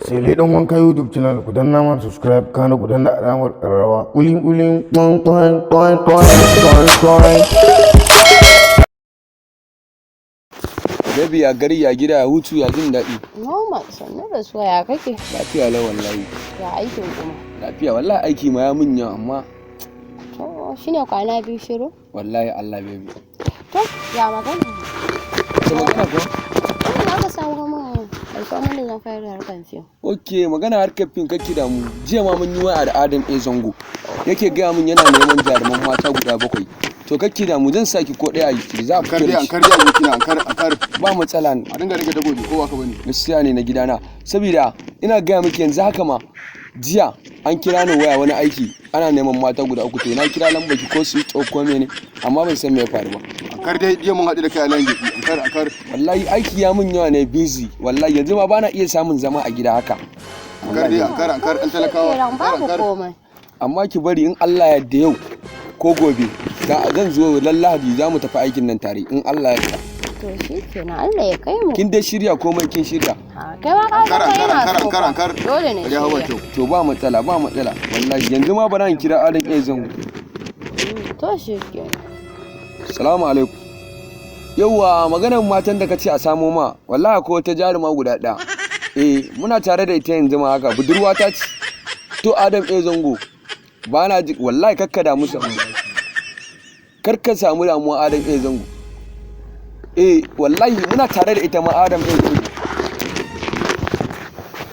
sai lai dan wanka YouTube channel ku danna ma subscribe kana ku danna alamar karrawa kulin Baby ya gari ya gida ya hutu ya jin daɗi. Normal sannu da suwa ya kake? Lafiya lau wallahi. Ya aikin kuma? Lafiya wallahi aiki ma ya mun yawa amma. To shine kwana biyu shiru? Wallahi Allah baby. To ya magana? Ta magana ko? Ina ka samu mun alƙawarin da zan fara harkar fim. Okay magana harkar fim kake da mu. Jiya ma mun yi waya da Adam A Zango. Yake gaya mun yana neman jaruman mata guda 7. To kake da mu zan saki ko daya yi za a fito da shi. Ankar ba matsala ne. A dinga rage dagobi kowa ka bane. Gaskiya ne na gidana. Saboda ina gaya miki yanzu haka ma jiya an kira ni waya wani aiki ana neman mata guda 3 to na kira lambaki ko su ko mene amma ban san me ya faru ba. Ankar dai jiya mun haɗu da kai a lange. Ankar. Wallahi aiki ya mun yawa ne busy. Wallahi yanzu ma bana iya samun zama a gida haka. Ankar an talakawa. Ankar. Amma ki bari in Allah ya yarda yau ko gobe zan zo lallahadi za mu tafi aikin nan tare in Allah ya yarda. To shi kenan Allah ya kai mu. Kin dai shirya komai kin shirya? Kai ma ka Ankar. Dole ne. To ba matsala wallahi yanzu ma bana kira Adam A Zango. To shi kenan. Assalamu alaikum. Yauwa maganar matan da kace a samo ma wallahi ko ta jaruma guda ɗaya. Muna tare da ita yanzu ma haka budurwa ta ce. To Adam A Zango ba na ji wallahi kakka musu karka samu damuwa Adam A Zango. Wallahi muna tare da ita ma Adam A Zango.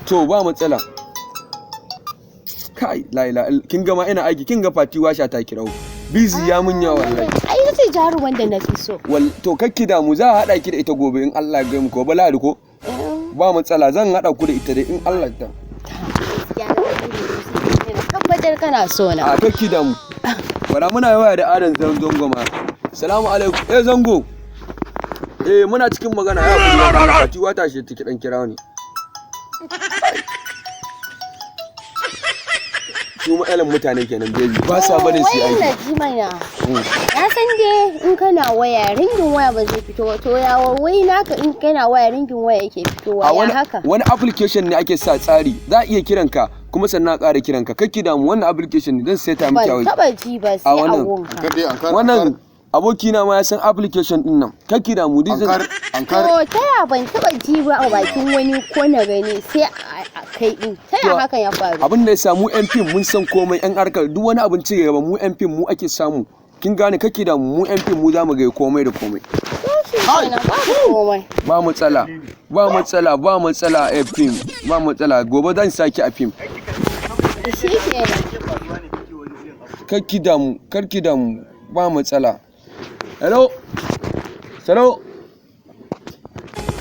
To ba matsala. Kai la ilaha kin ga ma ina aiki kin ga Fati washa ta kirau. Busy ya mun yawa wallahi. Ai sai jaruman da nafi so. To kakki damu za a hada ki da ita gobe in Allah ya gaimu ko bala ko? Ba matsala zan hada ku da ita dai in Allah ya tabbatar kana so na. A kakki damu. Wala muna yawa da Adam Zango ma. Assalamu alaikum. Zango. Muna cikin magana ya kuma Fati wata shi take dan kira ni. Su ma'alan mutane kenan baby ba sa barin su aiki. Wai ji mana. Na san dai in kana waya ringin waya ba zai fito ba to ya wai naka in kana waya ringin waya yake fitowa ya haka. Wani application ne ake sa tsari za a iya kiranka kuma sannan a ƙara kiranka kake damu wannan application ne dan sai ta miki ban taba ji ba sai a wonka. Wannan abokina ma ya san application din nan kake damu din Ankar. To taya ban taba ji ba a bakin wani ko na gani sai kai din taya hakan ya faru. Abin da ya samu yan fim mun san komai yan harkar duk wani abin ci gaba mu yan fim mu ake samu kin gane kake da mu yan fim mu zamu ga komai da komai. Ba matsala a fim ba matsala gobe zan saki a fim. Karki da mu ba matsala. Hello.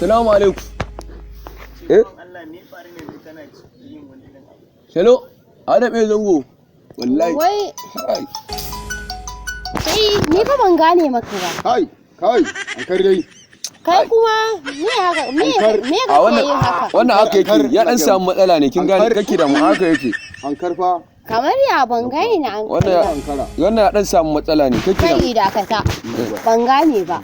Salamu alaikum. Hello. Adam A Zango. Wallahi. Wai. Ni fa ban gane maka ba. Kai. Ankar dai. Kai kuma me haka me yin haka? Wannan haka yake ya dan samu matsala ne kin gane kake da mu haka yake. Ankar fa. Kamar ya ban gane na wannan ya dan samu matsala ne kake da mu. Kai dakata. Ban gane ba.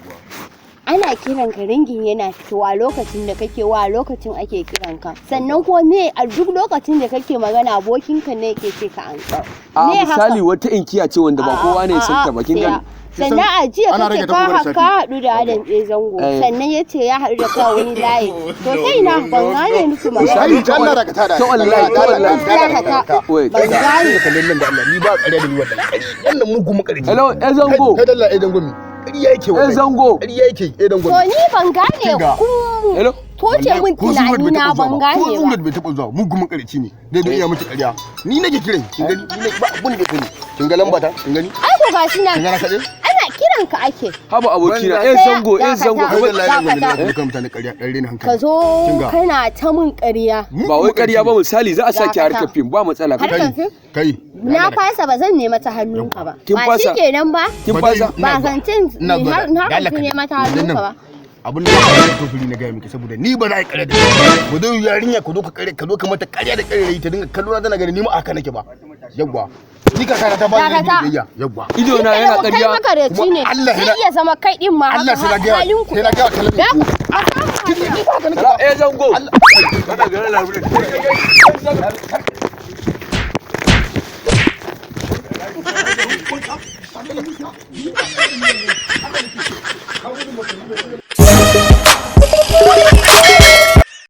Ana kiran ka ringin yana fitowa lokacin da kake wa lokacin ake kiran ka sannan kuma me a duk lokacin da kake magana abokin ka ne yake ce ka ansa misali wata inkiya ce wanda ba kowa ne san ta ba kin gani sannan a jiya kace ka haɗu da Adam A Zango sannan yace ya haɗu da kai wani layi to kai na ban gane miki magana sai Allah da ka tada to wallahi ban gane kallon nan da Allah ni ba ƙarya da ni wallahi wannan mugu makarici hello A Zango kai dalla A Zango ƙarya yake wallahi Zango ƙarya yake A Zango to ni ban gane ku hello toce mun tunani na ban gane ba ko bai taba zuwa mugu makarici ne dai iya miki ƙarya ni nake kiran kin gani ni ba abun da kani kin ga lamba ta kin gani ai ko gashi nan kin ga na kade kiran ka ake haba abokina Zango wallahi kan mutane ƙarya dan rena hankali ka zo kana ta mun ƙarya ba wai ƙarya ba misali za a saki harkar fim ba matsala kai na fasa ba zan nema ta hannunka ba ba shikenan ba kin fasa ba zancin har nema ta hannunka ba abin da ya to fili na gaya miki saboda ni ba za a ƙarya da ba zai yarinya ka zo ka mata ƙarya da ƙarya ta dinga kallo na tana gani ni ma aka nake ba yawwa ni ka kana ta ba ni Dakata. biyayya yabba ido na yana Kai ƙarya makareci ne. Allah Zai yana- iya zama kai din ma Allah sai na ga halin ku. sai na ga talabijin Da? eh zango kana ga labarin